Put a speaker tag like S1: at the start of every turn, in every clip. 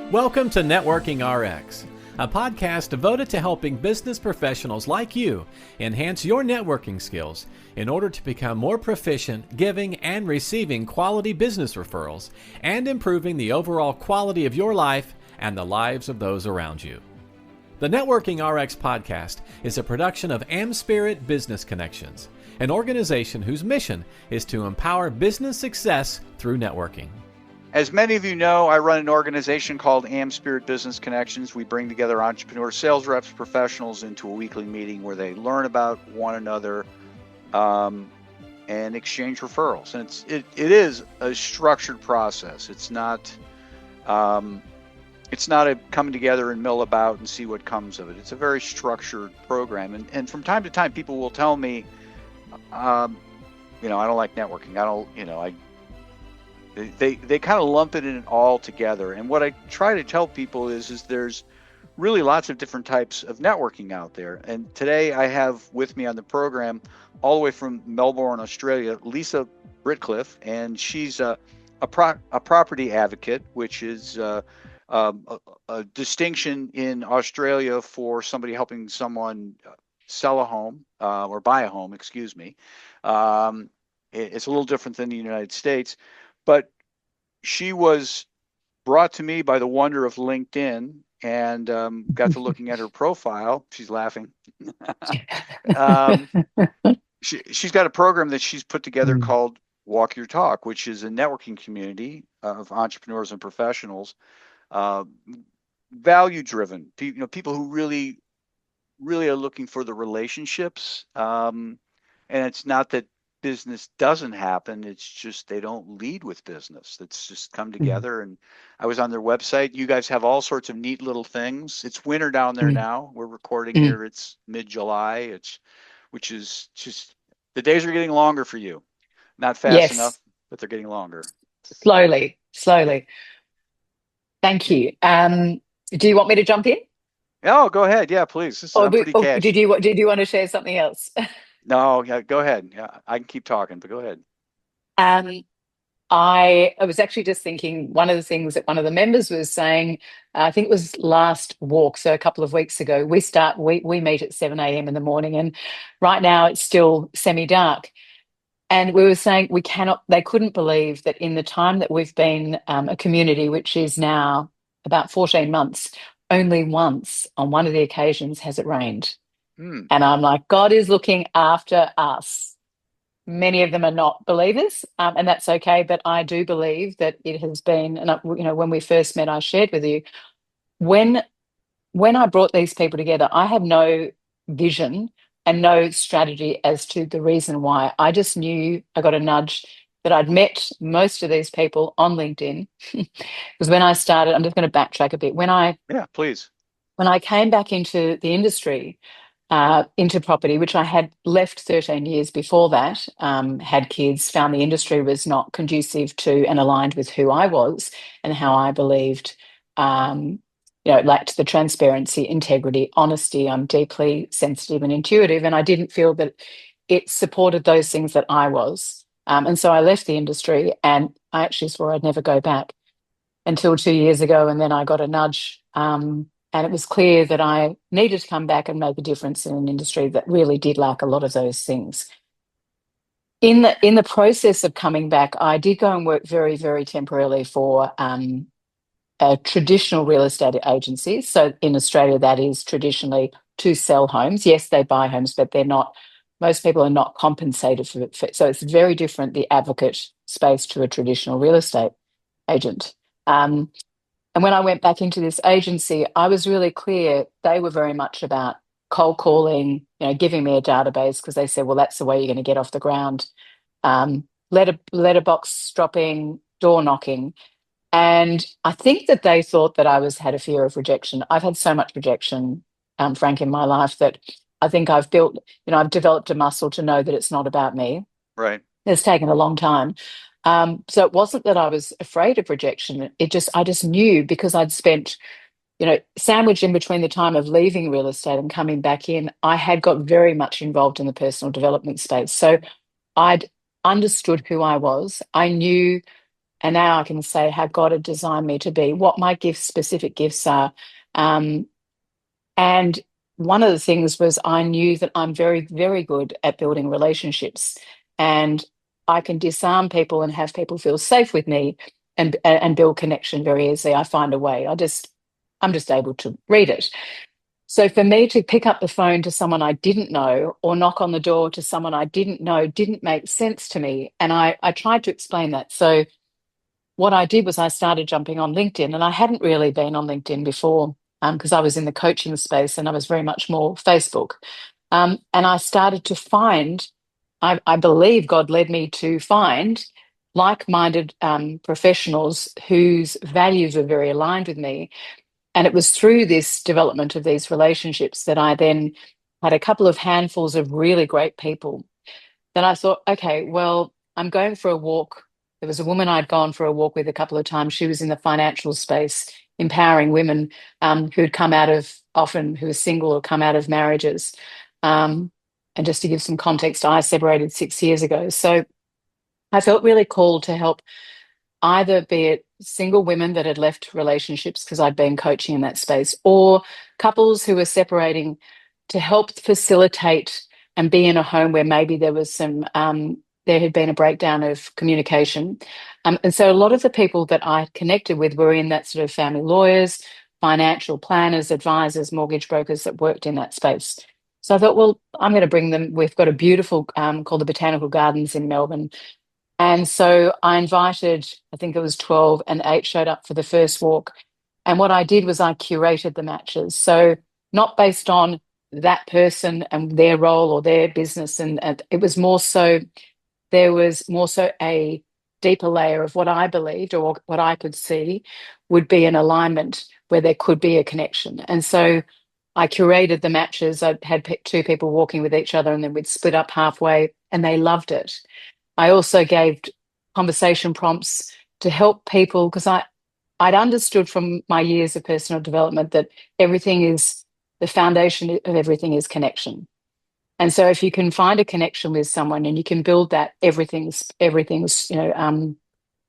S1: Welcome to Networking RX, a podcast devoted to helping business professionals like you enhance your networking skills in order to become more proficient giving and receiving quality business referrals and improving the overall quality of your life and the lives of those around you. The Networking RX podcast is a production of AmSpirit Business Connections, an organization whose mission is to empower business success through networking.
S2: As many of you know, I run an organization called AmSpirit Business Connections. We bring together entrepreneurs, sales reps, professionals into a weekly meeting where they learn about one another and exchange referrals. And it is a structured process. It's not a coming together and mill about and see what comes of it. It's a very structured program. And from time to time, people will tell me, I don't like networking. They kind of lump it in all together. And what I try to tell people is there's really lots of different types of networking out there. And today I have with me on the program, all the way from Melbourne, Australia, Lisa Britcliffe, and she's a property advocate, which is a distinction in Australia for somebody helping someone sell a home or buy a home, excuse me. It's a little different than the United States. But she was brought to me by the wonder of LinkedIn and got to looking at her profile. She's laughing. She's got a program that she's put together called Walk Your Talk, which is a networking community of entrepreneurs and professionals, value-driven. People who really are looking for the relationships. And it's not that business doesn't happen, it's just they don't lead with business. It's just come together. And I was on their website. You guys have all sorts of neat little things. It's winter down there now. We're recording here. It's mid-July. Which is just, the days are getting longer for you. Not fast enough, but they're getting longer.
S3: Slowly. Thank you. Do you want me to jump in?
S2: Oh, go ahead. Yeah, please. I'm pretty catchy.
S3: Did you want to share something else?
S2: No, yeah, go ahead. Yeah, I can keep talking, but go ahead.
S3: I was actually just thinking, one of the things that one of the members was saying, I think it was last walk, so a couple of weeks ago, we meet at 7 a.m. in the morning, and right now it's still semi-dark. And we were saying they couldn't believe that in the time that we've been a community, which is now about 14 months, only once on one of the occasions has it rained. And I'm like, God is looking after us. Many of them are not believers, and that's okay. But I do believe that it has been, and when we first met, I shared with you, when I brought these people together, I had no vision and no strategy as to the reason why. I just knew, I got a nudge that I'd met most of these people on LinkedIn. Because when I started, I'm just going to backtrack a bit.
S2: Please.
S3: When I came back into the industry, into property, which I had left 13 years before that, had kids, found the industry was not conducive to and aligned with who I was and how I believed, it lacked the transparency, integrity, honesty. I'm deeply sensitive and intuitive, and I didn't feel that it supported those things that I was. And so I left the industry, and I actually swore I'd never go back until 2 years ago, and then I got a nudge. And it was clear that I needed to come back and make a difference in an industry that really did lack a lot of those things. In the process of coming back, I did go and work very, very temporarily for a traditional real estate agency. So in Australia, that is traditionally to sell homes. Yes, they buy homes, but most people are not compensated for it. So it's very different, the advocate space, to a traditional real estate agent. And when I went back into this agency, I was really clear they were very much about cold calling, giving me a database, because they said, well, that's the way you're going to get off the ground. Letterbox dropping, door knocking. And I think that they thought that I had a fear of rejection. I've had so much rejection, Frank, in my life that I think I've developed a muscle to know that it's not about me.
S2: Right.
S3: It's taken a long time. So it wasn't that I was afraid of rejection. I just knew, because I'd spent, sandwiched in between the time of leaving real estate and coming back in, I had got very much involved in the personal development space. So I'd understood who I was. I knew And now I can say how God had designed me to be, what my gifts, specific gifts are. Um, and one of the things was I knew that I'm very, very good at building relationships, and I can disarm people and have people feel safe with me, and build connection very easily. I find a way. I'm just able to read it. So for me to pick up the phone to someone I didn't know or knock on the door to someone I didn't know didn't make sense to me. And I tried to explain that. So what I did was I started jumping on LinkedIn, and I hadn't really been on LinkedIn before, because I was in the coaching space and I was very much more Facebook. And I started to find, I believe God led me to find like-minded professionals whose values were very aligned with me. And it was through this development of these relationships that I then had a couple of handfuls of really great people. Then I thought, okay, well, I'm going for a walk. There was a woman I'd gone for a walk with a couple of times. She was in the financial space, empowering women who'd come out of, often who were single or come out of marriages. And just to give some context, I separated 6 years ago. So I felt really called to help either be it single women that had left relationships because I'd been coaching in that space, or couples who were separating, to help facilitate and be in a home where maybe there was some there had been a breakdown of communication. And so a lot of the people that I connected with were in that sort of family lawyers, financial planners, advisors, mortgage brokers that worked in that space. So I thought, well, I'm going to bring them. We've got a beautiful called the Botanical Gardens in Melbourne, and so I invited, I think it was 12, and 8 showed up for the first walk. And what I did was I curated the matches. So not based on that person and their role or their business. And it was more so, there was more so a deeper layer of what I believed or what I could see would be an alignment where there could be a connection. And so I curated the matches. I had 2 people walking with each other, and then we'd split up halfway, and they loved it. I also gave conversation prompts to help people, because I'd understood from my years of personal development that the foundation of everything is connection. And so if you can find a connection with someone and you can build that, everything's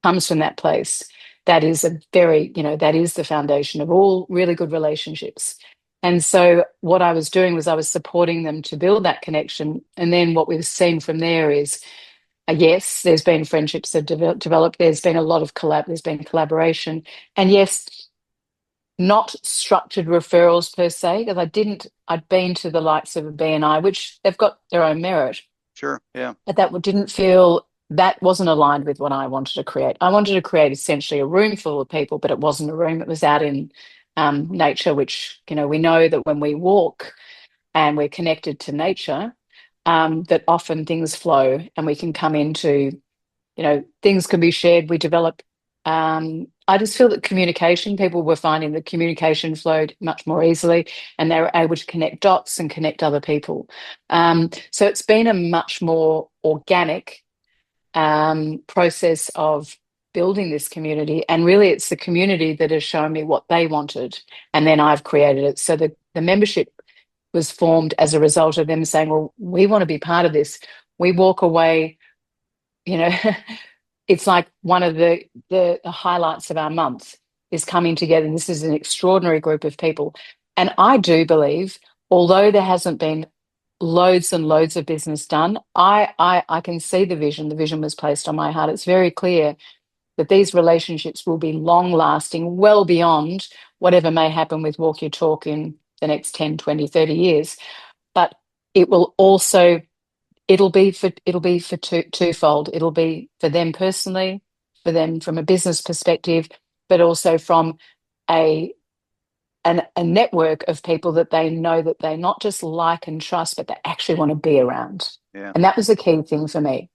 S3: comes from that place. That is that is the foundation of all really good relationships. And so what I was doing was I was supporting them to build that connection. And then what we've seen from there is, yes, there's been friendships that developed. There's been a lot of there's been collaboration. And yes, not structured referrals per se, because I'd been to the likes of a BNI, which they've got their own merit.
S2: Sure, yeah.
S3: But that wasn't aligned with what I wanted to create. I wanted to create essentially a room full of people, but it wasn't a room. It was out in nature, which, we know that when we walk and we're connected to nature, that often things flow and we can come into, things can be shared. We develop. I just feel that people were finding that communication flowed much more easily, and they were able to connect dots and connect other people. So it's been a much more organic process of building this community. And really, it's the community that has shown me what they wanted, and then I've created it. So the membership was formed as a result of them saying, well, we want to be part of this. We walk away, it's like one of the highlights of our month is coming together. And this is an extraordinary group of people. And I do believe, although there hasn't been loads and loads of business done, I can see the vision. The vision was placed on my heart. It's very clear that these relationships will be long lasting, well beyond whatever may happen with Walk Your Talk in the next 10, 20, 30 years. But it will also, it'll be for twofold. It'll be for them personally, for them from a business perspective, but also from a network of people that they know that they not just like and trust, but they actually want to be around.
S2: Yeah.
S3: And that was a key thing for me.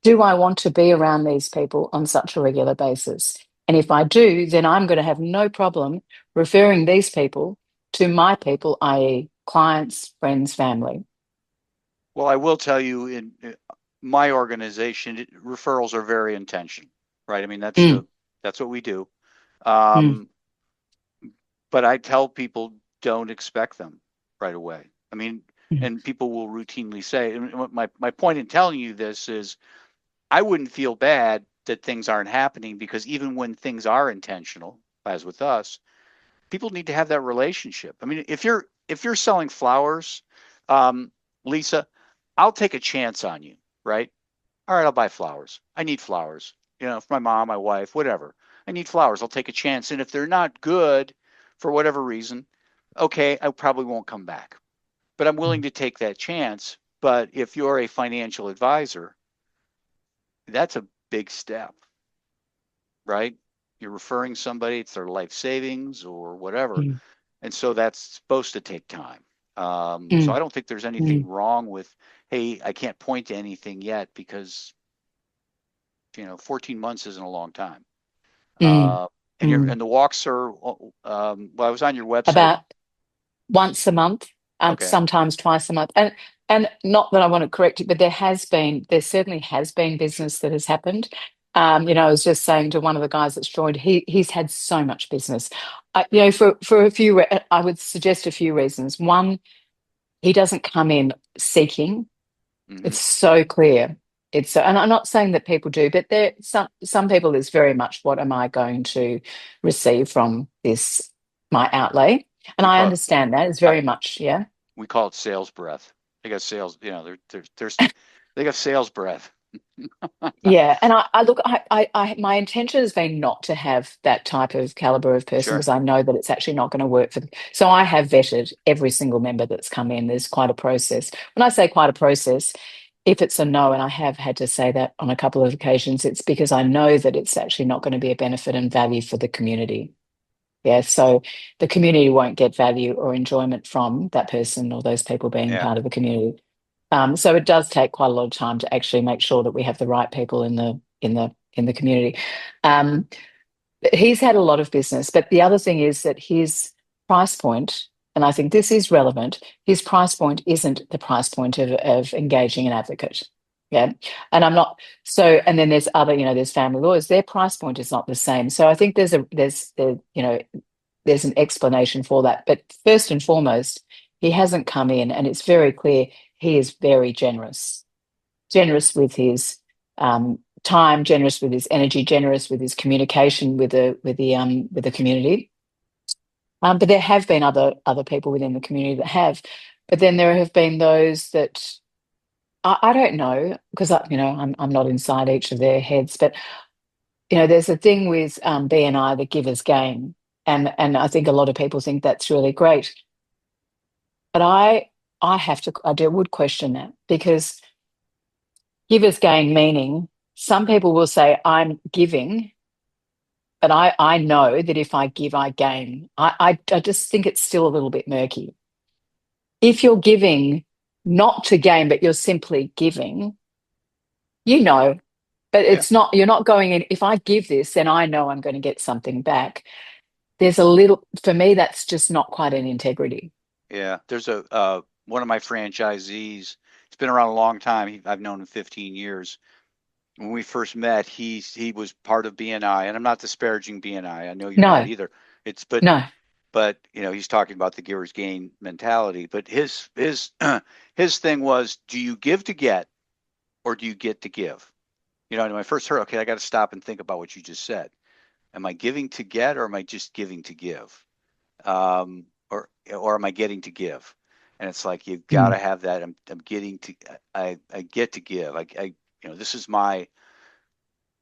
S3: Do I want to be around these people on such a regular basis? And if I do, then I'm going to have no problem referring these people to my people, i.e. clients, friends, family.
S2: Well, I will tell you, in my organization, referrals are very intentional, right? I mean, that's what we do. But I tell people, don't expect them right away. I mean, and people will routinely say, and my point in telling you this is, I wouldn't feel bad that things aren't happening, because even when things are intentional, as with us, people need to have that relationship. I mean, if you're selling flowers, Lisa, I'll take a chance on you, right? All right, I'll buy flowers. I need flowers. You know, for my mom, my wife, whatever. I need flowers. I'll take a chance. And if they're not good for whatever reason, okay, I probably won't come back. But I'm willing to take that chance. But if you're a financial advisor, that's a big step, right? You're referring somebody, it's their life savings or whatever.
S3: Mm.
S2: And so that's supposed to take time. So
S3: Mm.
S2: I don't think there's anything
S3: Mm.
S2: wrong with, hey, I can't point to anything yet because 14 months isn't a long time.
S3: Mm.
S2: Uh,
S3: Mm.
S2: and the walks are, well, I was on your website.
S3: About once a month,
S2: Okay,
S3: sometimes twice a month. And not that I want to correct it, but there certainly has been
S2: sure,
S3: business that has happened. I was just saying to one of the guys that's joined, he's had so much business. For a few, I would suggest a few reasons. One, he doesn't come in seeking.
S2: hmm
S3: It's so clear. And I'm not saying that people do, but there some people is very much, what am I going to receive from this, my outlay? And
S2: we
S3: I
S2: call it,
S3: understand that. It's
S2: I,
S3: very much, yeah.
S2: we call it sales breath. They got sales, they got sales breath.
S3: Yeah, and I look, my intention has been not to have that type of caliber of person,
S2: Sure.
S3: because I know that it's actually not going to work for them. So I have vetted every single member that's come in. There's quite a process. When I say quite a process, if it's a no, and I have had to say that on a couple of occasions, it's because I know that it's actually not going to be a benefit and value for the community. Yeah, so the community won't get value or enjoyment from that person or those people being
S2: Yeah.
S3: part of the community. So it does take quite a lot of time to actually make sure that we have the right people in the community. Um, he's had a lot of business, but the other thing is that his price point, and I think this is relevant, his price point isn't the price point of engaging an advocate. Yeah. And I'm not so, and then there's other, there's family lawyers, their price point is not the same. So I think there's an explanation for that. But first and foremost, he hasn't come in, and it's very clear he is very generous with his time, generous with his energy, generous with his communication with the community. But there have been other people within the community that have. But then there have been those that I don't know, because I'm not inside each of their heads, but there's a thing with BNI, the givers gain, and I think a lot of people think that's really great. But would question that, because givers gain meaning, some people will say, I'm giving, but I know that if I give, I gain. I just think it's still a little bit murky. If you're giving not to gain, but you're simply giving, you know, but
S2: Yeah.
S3: it's not, you're not going in, if I give this, then I know I'm going to get something back. There's a little, for me, that's just not quite an integrity.
S2: Yeah. There's one of my franchisees. It's been around a long time. I've known him 15 years. When we first met, he was part of BNI, and I'm not disparaging BNI. I know you're not
S3: No,
S2: either. It's
S3: no.
S2: but he's talking about the giver's gain mentality. But his his thing was, do you give to get, or do you get to give? And when I first heard, okay, I got to stop and think about what you just said. Am I giving to get, or am I just giving to give? Or am I getting to give? And it's like, you've got
S3: Mm,
S2: to have that. I'm getting to, I get to give. This is my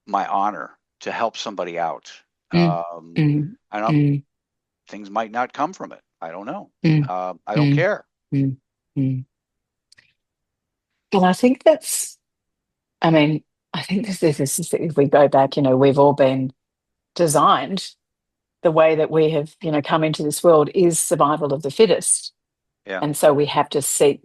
S2: honor to help somebody out.
S3: mm,
S2: Um,
S3: mm,
S2: I don't,
S3: mm,
S2: things might not come from it. I don't know.
S3: mm,
S2: I don't
S3: mm,
S2: care.
S3: mm, mm. And I think I mean, I think this is, if we go back, we've all been designed, the way that we have, come into this world is survival of the fittest.
S2: Yeah.
S3: And so we have to seek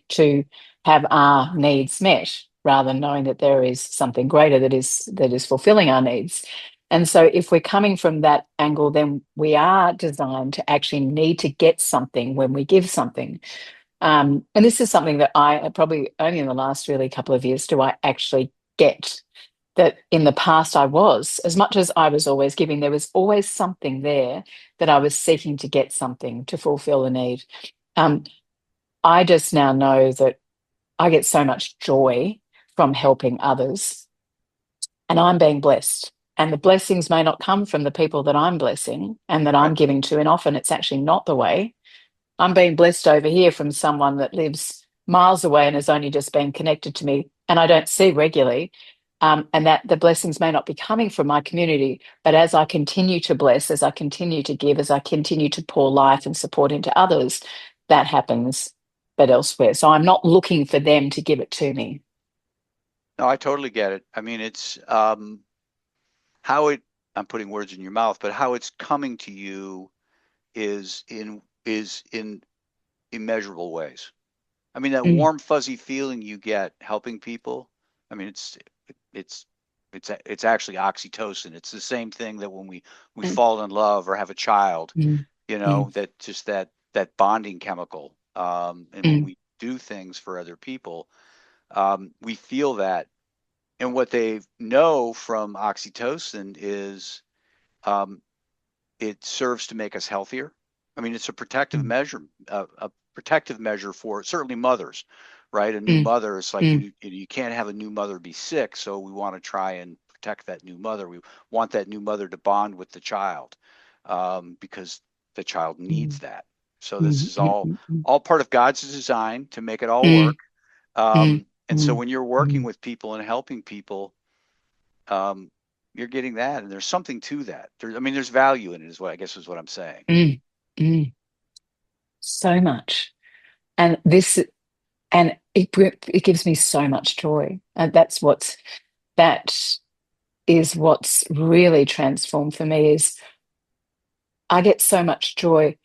S3: to have our needs met, rather than knowing that there is something greater that is fulfilling our needs. And so if we're coming from that angle, then we are designed to actually need to get something when we give something. And this is something that I probably only in the last really couple of years do I actually get, that in the past I was, as much as I was always giving, there was always something there that I was seeking to get something to fulfill a need. Um, I just now know that I get so much joy from helping others. and I'm being blessed. And the blessings may not come from the people that I'm blessing and that I'm
S2: Right.
S3: giving to. And often it's actually not the way. I'm being blessed over here from someone that lives miles away and has only just been connected to me and I don't see regularly. And that the blessings may not be coming from my community, but as I continue to bless, as I continue to give, as I continue to pour life and support into others, that happens, but elsewhere. So I'm not looking for them to give it to me.
S2: No, I totally get it. I mean, it's how it. I'm putting words in your mouth, but how it's coming to you is in immeasurable ways. I mean, that
S3: Mm,
S2: warm, fuzzy feeling you get helping people. I mean, it's it's actually oxytocin. It's the same thing that when we
S3: mm,
S2: fall in love or have a child,
S3: mm, mm,
S2: that just that bonding chemical. And when
S3: mm,
S2: we do things for other people, we feel that. And what they know from oxytocin is um, it serves to make us healthier. I mean, it's
S3: mm,
S2: a protective measure for certainly mothers, right? A new
S3: mm,
S2: mother, it's like
S3: mm,
S2: you can't have a new mother be sick, so we want to try and protect that new mother. We want that new mother to bond with the child because the child needs
S3: mm,
S2: that. So this
S3: mm,
S2: is
S3: mm,
S2: all
S3: mm, mm,
S2: all part of God's design to make it all work.
S3: mm, mm,
S2: And so
S3: mm,
S2: when you're working
S3: mm,
S2: with people and helping people, um, you're getting that, and there's something to that. I mean, there's value in it, is what I guess is what I'm saying.
S3: mm, mm. So much. And this, and it gives me so much joy. And that is what's really transformed for me is I get so much joy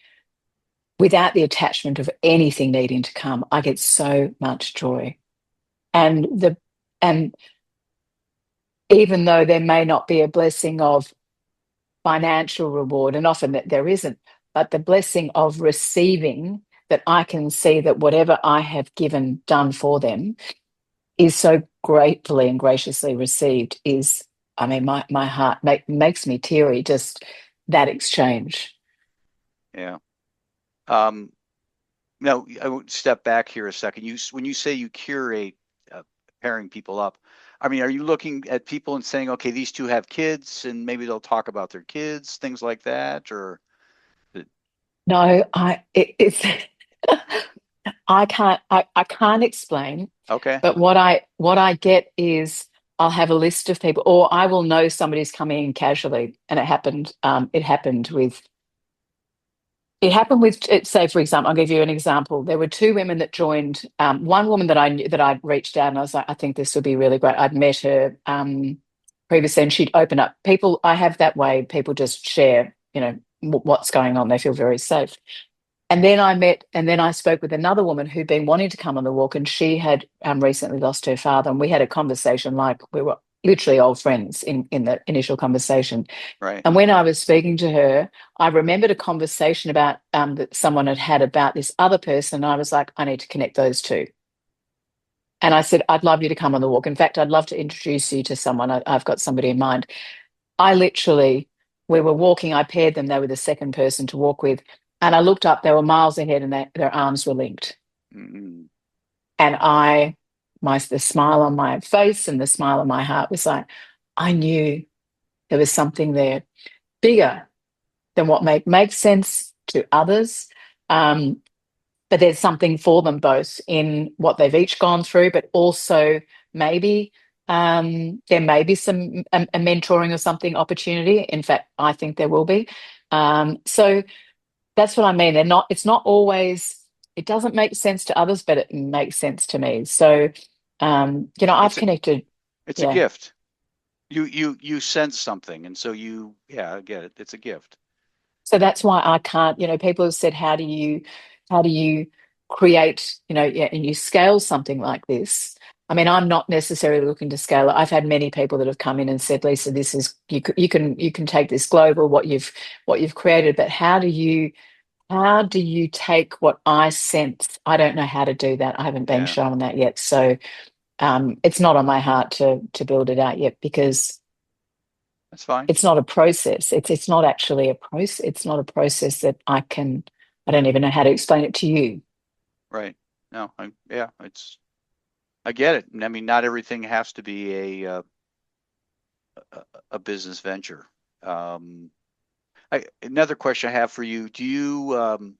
S3: without the attachment of anything needing to come. I get so much joy. And and even though there may not be a blessing of financial reward, and often that there isn't, but the blessing of receiving that I can see that whatever I have given done for them is so gratefully and graciously received is, I mean, my heart makes me teary, just that exchange.
S2: Yeah. Um, Now, I would step back here a second. When you say you curate pairing people up, I mean, are you looking at people and saying, okay, these two have kids, and maybe they'll talk about their kids, things like that, or
S3: No, it's I can't explain,
S2: okay,
S3: but what I get is I'll have a list of people, or I will know somebody's coming in casually, and it happened with, say, for example, I'll give you an example. There were two women that joined. One woman that I knew that I'd reached out, and I was like, I think this would be really great. I'd met her previously, and she'd open up. People, I have that way. People just share, what's going on. They feel very safe. And then I spoke with another woman who'd been wanting to come on the walk, and she had recently lost her father. And we had a conversation like we were literally old friends in the initial conversation.
S2: right?
S3: And when I was speaking to her, I remembered a conversation about that someone had had about this other person. And I was like, I need to connect those two. And I said, I'd love you to come on the walk. In fact, I'd love to introduce you to someone. I've got somebody in mind. I literally, we were walking, I paired them, they were the second person to walk with. And I looked up, they were miles ahead and their arms were linked.
S2: Mm-hmm.
S3: And the smile on my face and the smile on my heart was like, I knew there was something there bigger than what makes sense to others. Um, but there's something for them both in what they've each gone through, but also maybe there may be some a mentoring or something opportunity. In fact, I think there will be. So that's what I mean. It's not always, it doesn't make sense to others, but it makes sense to me. So, I've
S2: It's a
S3: connected.
S2: it's a
S3: Yeah.
S2: gift. You sense something, and so I get it. It's a gift.
S3: So that's why I can't, people have said, how do you create, yeah, and you scale something like this? I mean, I'm not necessarily looking to scale it. I've had many people that have come in and said, Lisa, this is, you can take this global, what you've created, but how do you take what I sense? I don't know how to do that. I haven't been
S2: Yeah,
S3: shown that yet. So it's not on my heart to build it out yet because
S2: that's fine.
S3: it's not a process. It's not actually a process. It's not a process that I don't even know how to explain it to you.
S2: Right. No, I get it. And I mean, not everything has to be a business venture. Another question I have for you: Do you? I mean,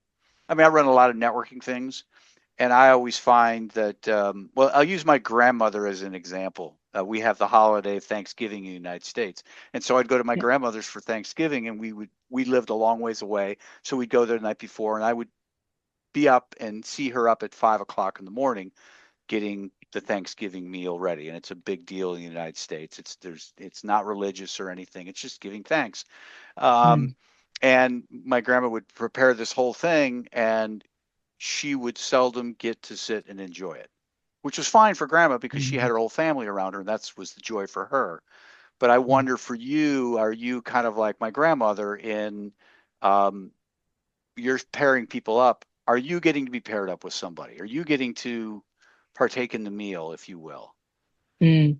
S2: I run a lot of networking things, and I always find that. Well, I'll use my grandmother as an example. We have the holiday of Thanksgiving in the United States, and so I'd go to my
S3: Yeah.
S2: grandmother's for Thanksgiving, and we lived a long ways away, so we'd go there the night before, and I would be up and see her up at 5 o'clock in the morning getting the Thanksgiving meal ready, and it's a big deal in the United States. It's not religious or anything. It's just giving thanks. Um,
S3: Mm.
S2: and my grandma would prepare this whole thing, and she would seldom get to sit and enjoy it, which was fine for grandma because she had
S3: Mm.
S2: her whole family around her, and that was the joy for her. But I
S3: Mm.
S2: wonder for you, are you kind of like my grandmother in um, you're pairing people up? Are you getting to be paired up with somebody? Are you getting to partake in the meal, if you will?
S3: Mm.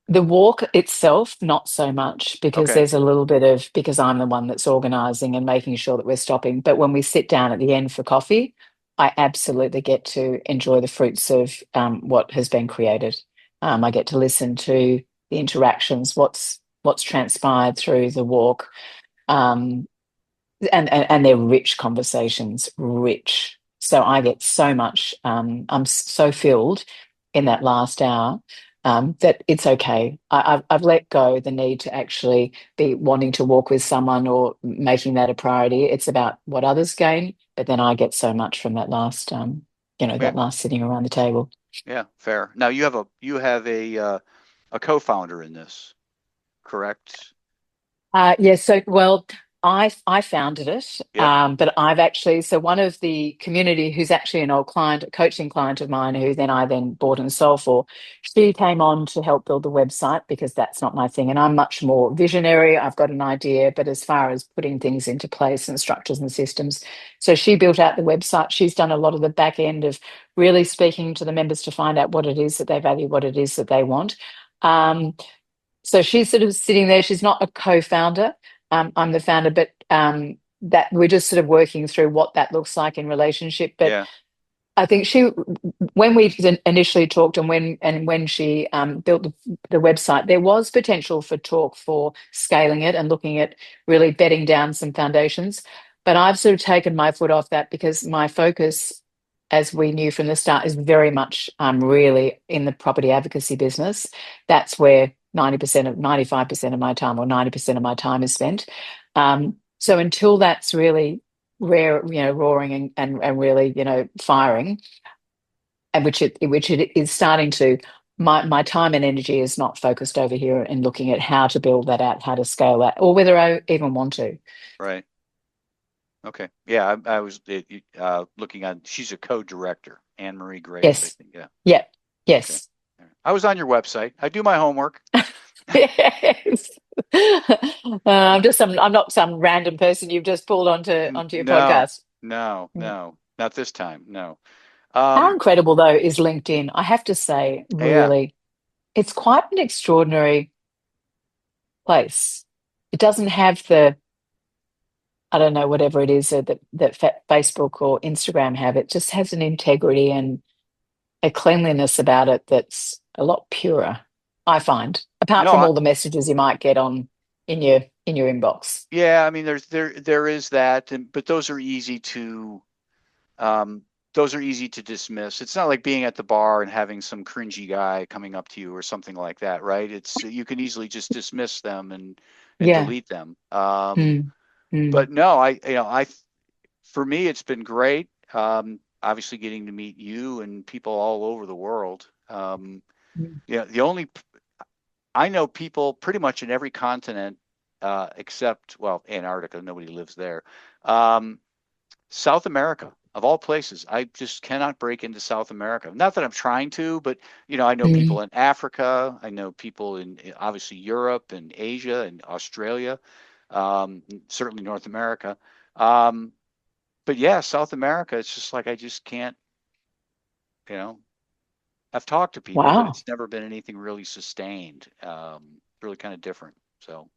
S3: The walk itself, not so much, because
S2: Okay.
S3: there's a little bit of, because I'm the one that's organizing and making sure that we're stopping. But when we sit down at the end for coffee, I absolutely get to enjoy the fruits of what has been created. I get to listen to the interactions, what's transpired through the walk. Um, and they're rich conversations, rich. So I get so much. I'm so filled in that last hour that it's okay. I've let go the need to actually be wanting to walk with someone or making that a priority. It's about what others gain, but then I get so much from that last,
S2: Yeah.
S3: that last sitting around the table.
S2: Yeah. Fair. Now you have a co-founder in this, correct?
S3: Yeah, so well, I founded it,
S2: Yep.
S3: but I've actually, so one of the community who's actually an old client, a coaching client of mine, who then I then bought and sold for, she came on to help build the website because that's not my thing, and I'm much more visionary. I've got an idea, but as far as putting things into place and structures and systems, so she built out the website. She's done a lot of the back end of really speaking to the members to find out what it is that they value, what it is that they want. Um, so she's sort of sitting there. She's not a co-founder. I'm the founder, but that we're just sort of working through what that looks like in relationship. But
S2: Yeah.
S3: I think when we initially talked, and when she built the website, there was potential for talk for scaling it and looking at really bedding down some foundations. But I've sort of taken my foot off that because my focus, as we knew from the start, is very much really in the property advocacy business. That's where 95% of my time, or 90% of my time, is spent. So until that's really rare, roaring and really, firing, and which it is starting to. My time and energy is not focused over here and looking at how to build that out, how to scale that, or whether I even want to.
S2: Right. Okay. Yeah. I was looking on. She's a co-director, Anne Marie Grace, I
S3: Yes.
S2: think. Yeah.
S3: Yeah.
S2: Okay.
S3: Yes.
S2: All right. I was on your website. I do my homework.
S3: Yes. I'm not some random person you've just pulled onto your
S2: No,
S3: podcast.
S2: no, no, not this time. No.
S3: How
S2: Um,
S3: incredible though is LinkedIn? I have to say,
S2: yeah.
S3: really, it's quite an extraordinary place. It doesn't have the, I don't know, whatever it is that Facebook or Instagram have. It just has an integrity and a cleanliness about it that's a lot purer, I find, apart
S2: No,
S3: from all the messages you might get in your inbox.
S2: yeah, I mean, there is that, but um, those are easy to dismiss. It's not like being at the bar and having some cringy guy coming up to you or something like that, right? It's you can easily just dismiss them and
S3: Yeah.
S2: delete them.
S3: Mm. Mm.
S2: But no, for me, it's been great. Obviously, getting to meet you and people all over the world.
S3: Mm.
S2: Yeah, I know people pretty much in every continent, except, well, Antarctica. Nobody lives there. Um, South America, of all places. I just cannot break into South America. Not that I'm trying to, but I know
S3: Mm.
S2: people in Africa. I know people in obviously Europe and Asia and Australia, certainly North America. Um, but yeah, South America, it's just like I just can't, you know. I've talked to people, but
S3: Wow.
S2: it's never been anything really sustained. Really kind of different. So.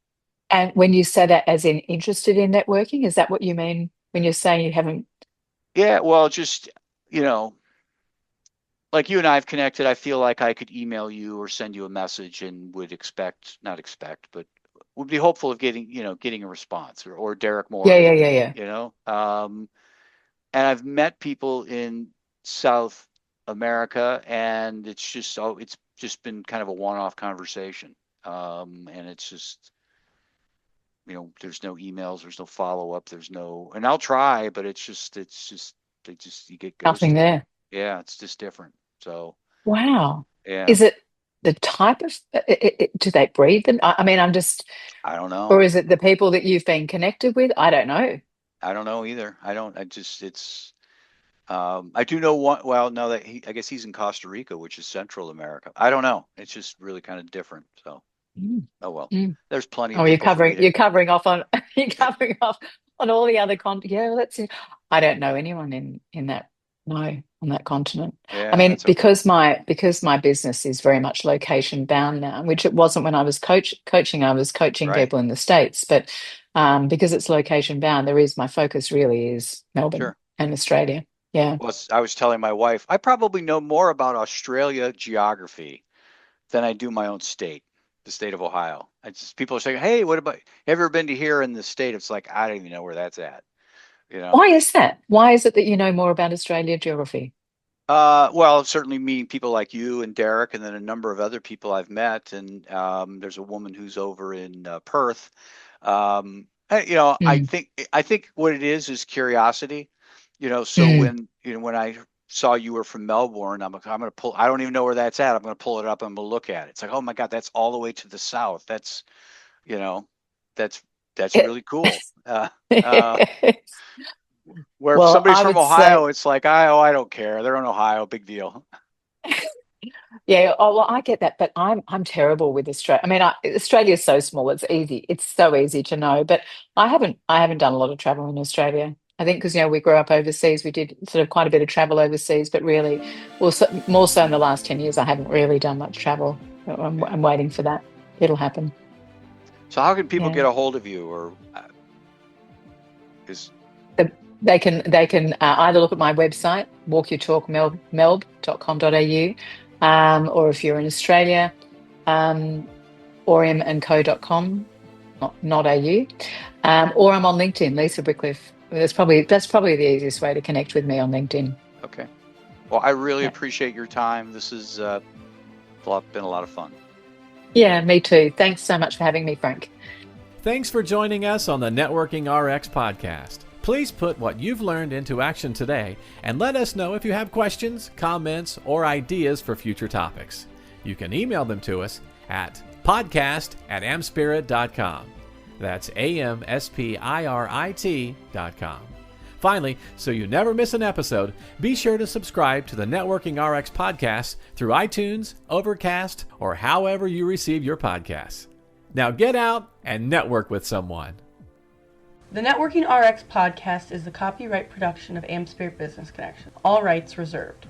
S3: And when you say that as in interested in networking, is that what you mean when you're saying you haven't?
S2: Yeah, well, just, you know, like you and I have connected, I feel like I could email you or send you a message and would but would be hopeful of getting a response, or Derek
S3: Yeah, yeah,
S2: Morgan,
S3: yeah, yeah.
S2: and I've met people in South America, and it's just been kind of a one-off conversation. And it's just, there's no emails, there's no follow-up, and I'll try, but it's just you get
S3: Nothing
S2: ghosted.
S3: there.
S2: Yeah, it's just different. So,
S3: Wow.
S2: yeah,
S3: Is it the type of, do they breed them? I mean,
S2: I don't
S3: or
S2: know.
S3: is it the people that you've been connected with? I don't know.
S2: I don't know either. I do know one. Well, no, I guess he's in Costa Rica, which is Central America. I don't know. It's just really kind of different. So,
S3: Mm,
S2: oh well.
S3: mm.
S2: There's plenty of
S3: Oh,
S2: people for me to.
S3: you're covering off on, you're covering off on all the other yeah, well, I don't know anyone in that, no, on that continent. I
S2: Yeah,
S3: mean,
S2: that's okay.
S3: because my business is very much location bound now, which it wasn't when I was coaching. I was coaching
S2: Right.
S3: people in the States, but because it's location bound, my focus really is Melbourne
S2: Sure.
S3: and Australia. Yeah.
S2: Well, I was telling my wife, I probably know more about Australia geography than I do my own state, the state of Ohio. People are saying, "Hey, what about? Have you ever been to here in the state?" It's like I don't even know where that's at. You know.
S3: Why is that? Why is it that you know more about Australia geography?
S2: Well, certainly meeting people like you and Derek, and then a number of other people I've met. And there's a woman who's over in Perth.
S3: Mm,
S2: I think what it is curiosity. So
S3: mm.
S2: when I saw you were from Melbourne, I'm going to pull. I don't even know where that's at. I'm going to pull it up. I'm going to look at it. It's like, oh my God, that's all the way to the south. You know, that's really cool. Where if
S3: Well,
S2: somebody's
S3: I
S2: from
S3: would
S2: Ohio,
S3: say,
S2: it's like, I don't care. They're in Ohio, big deal.
S3: yeah. Oh, well, I get that, but I'm terrible with Australia. I mean, Australia is so small; it's easy. It's so easy to know. But I haven't done a lot of travel in Australia. I think because we grew up overseas, we did sort of quite a bit of travel overseas. But really, well, more so in the last 10 years, I haven't really done much travel.
S2: Yeah.
S3: I'm waiting for that. It'll happen.
S2: So how can people
S3: Yeah.
S2: get a hold of you, or is
S3: The- they can either look at my website, walkyourtalkmelb.com.au, or if you're in Australia, oriamandco.com, not au, or I'm on LinkedIn, Lisa Brickliffe. That's probably the easiest way to connect with me on LinkedIn.
S2: okay? Well, I really
S3: Yeah,
S2: appreciate your time. This has been a lot of fun.
S3: yeah, me too. Thanks so much for having me, Frank.
S1: Thanks for joining us on the Networking RX podcast. Please put what you've learned into action today and let us know if you have questions, comments, or ideas for future topics. You can email them to us at podcast@amspirit.com. That's AMSPIRIT.com. Finally, so you never miss an episode, be sure to subscribe to the Networking RX podcast through iTunes, Overcast, or however you receive your podcasts. Now get out and network with someone.
S4: The Networking RX podcast is the copyright production of AmSpirit Business Connection. All rights reserved.